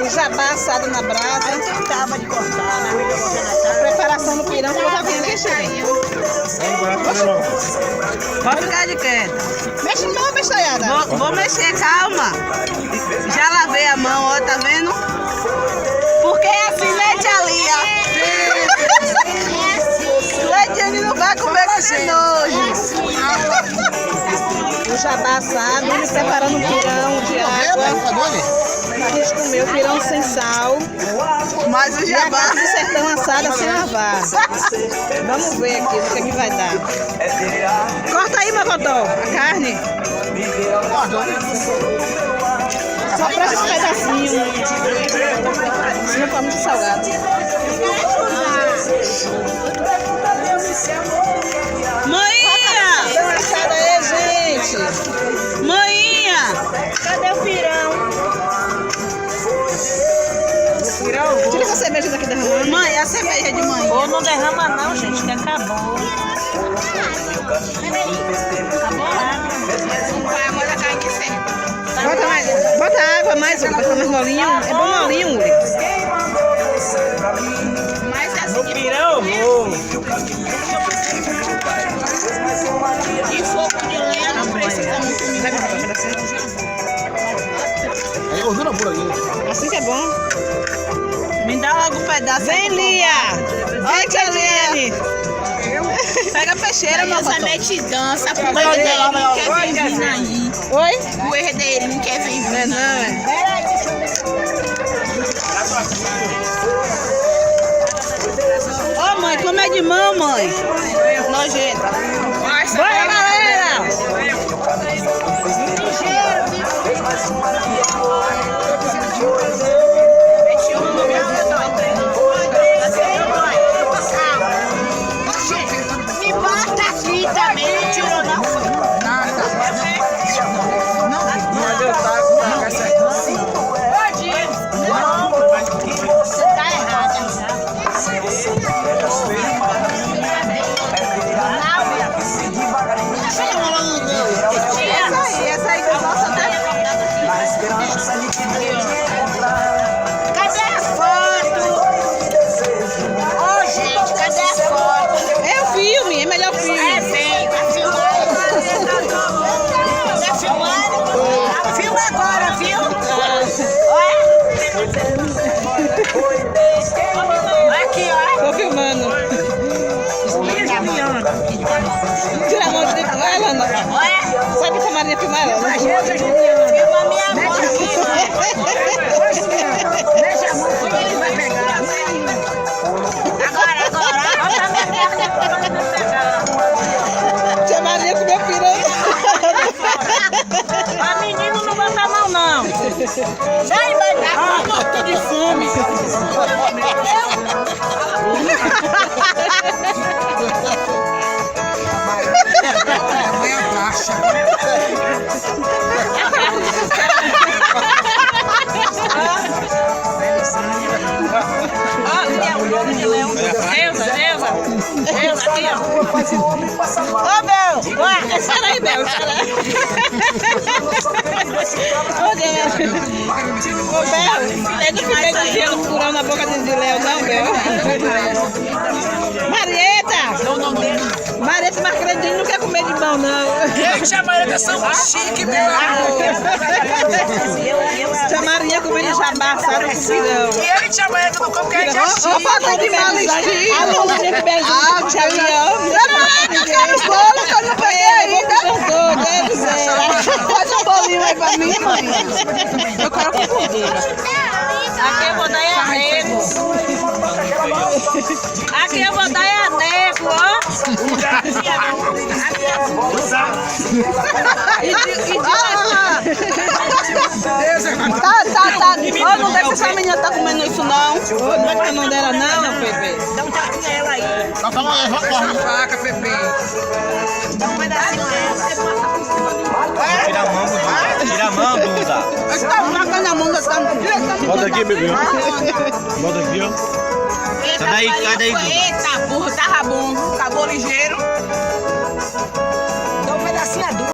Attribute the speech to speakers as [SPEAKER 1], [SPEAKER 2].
[SPEAKER 1] O jabá assado na brasa.
[SPEAKER 2] Eu tentava de cortar, né?
[SPEAKER 1] A preparação do pirão que eu já vim mexer.
[SPEAKER 3] Pode ficar de quieto.
[SPEAKER 1] Mexe não, bestalhada.
[SPEAKER 3] Vou mexer, calma. Já lavei a mão, ó, tá vendo? Porque é assim, né, tia Lia? Lediane não vai comer com esse nojo.
[SPEAKER 1] O jabá assado, ele preparando um pirão de água. A gente comeu pirão sem sal.
[SPEAKER 3] Mas o
[SPEAKER 1] E a
[SPEAKER 3] jabá...
[SPEAKER 1] carne do sertão assada sem lavar. Vamos ver aqui o que é que vai dar. Corta aí, Mocotó, a carne. Só para esses pedacinhos. Se não for muito salgado.
[SPEAKER 3] Maninha!
[SPEAKER 1] Dá uma assada aí, gente.
[SPEAKER 3] Maninha!
[SPEAKER 2] Cadê o pirão?
[SPEAKER 1] Tira essa cerveja daqui derramando.
[SPEAKER 3] Mãe, a cerveja de manhã.
[SPEAKER 2] Ou não derrama não, gente, que acabou.
[SPEAKER 1] Bota água mais, Uri, pra ficar mais molinho. É bom molinho, Uri.
[SPEAKER 2] O pirão,
[SPEAKER 3] E fogo de lenha não precisa muito.
[SPEAKER 4] Aí gordura pura aqui.
[SPEAKER 1] Assim que é bom.
[SPEAKER 3] Me dá logo um pedaço.
[SPEAKER 1] Vem, Lia. Vem, tia Lia.
[SPEAKER 3] Pega a peixeira, meu
[SPEAKER 2] essa mete dança pro herdeirinho que vem vindo aí.
[SPEAKER 1] Oi?
[SPEAKER 2] O herdeirinho que vem vindo
[SPEAKER 1] Não,
[SPEAKER 2] aí.
[SPEAKER 3] Ô, mãe, como é de mão, mãe? Nojenta.
[SPEAKER 1] Bora, galera.
[SPEAKER 2] Me bota aqui também, não tirou não.
[SPEAKER 4] Não adiantava ficar certinho.
[SPEAKER 2] Não, você tá errada.
[SPEAKER 3] Essa aí que eu gosto até.
[SPEAKER 2] Cadê a foto? Ô, gente, cadê a foto?
[SPEAKER 1] É o filme, é melhor filme.
[SPEAKER 2] É, vem, tá filmando. Tá filmando? Filma agora, viu? Olha. Aqui, ó.
[SPEAKER 1] Tô filmando. Tira a mão de dentro. Olha, Lana.
[SPEAKER 2] Olha.
[SPEAKER 1] Sabe que a Maria filmar ela?
[SPEAKER 2] Filma minha mão aqui, deixa a mão que ele vai pegar. Agora. Olha a minha perna que ele vai pegar.
[SPEAKER 1] Tia Maria comeu piranha.
[SPEAKER 2] A menina não bota a mão, não. Vai dar morto de fome.
[SPEAKER 4] Amanhã a caixa.
[SPEAKER 2] Elza, aqui, ó. Ô, Bel,
[SPEAKER 1] Espera aí, Bel. Espera aí. Ô, Bel. Ô, Bel. É do que pega o gelo furão na boca de Léo, não, Bel. Marieta. Marieta Marcredinho não quer comer de mão, não.
[SPEAKER 4] Gente, a Maria são chique, meu amor.
[SPEAKER 1] Tia Maria comendo jabá assado com pirão.
[SPEAKER 4] E ele te amanhã não come, que a gente é
[SPEAKER 1] Ó, falta de mal estica. A mãozinha que beijou com tia Lia. Eu quero bolo que eu não peguei ainda. Faz um bolinho aí pra mim, mãe. Eu quero com gordura.
[SPEAKER 2] aqui eu vou dar adeco. Aqui eu vou dar adeco, ó.
[SPEAKER 3] Tá. Ô, não deixa essa menina tá comendo isso, não.
[SPEAKER 1] Não vai comer mão dela, não, Pepe.
[SPEAKER 2] Dá um tchauzinho a ela aí.
[SPEAKER 4] Só toma uma faca, Pepe.
[SPEAKER 2] Dá um pedacinho a ela. Você passa por cima do...
[SPEAKER 5] Tira a mão, Duda. Tira a mão, Duda.
[SPEAKER 3] Você tá tacando a mão dessa mulher.
[SPEAKER 5] Bota aqui, bebê. Bota aqui, ó.
[SPEAKER 3] Eita,
[SPEAKER 5] Sai daí, Duda.
[SPEAKER 3] Eita, burro, tava bom. Acabou ligeiro.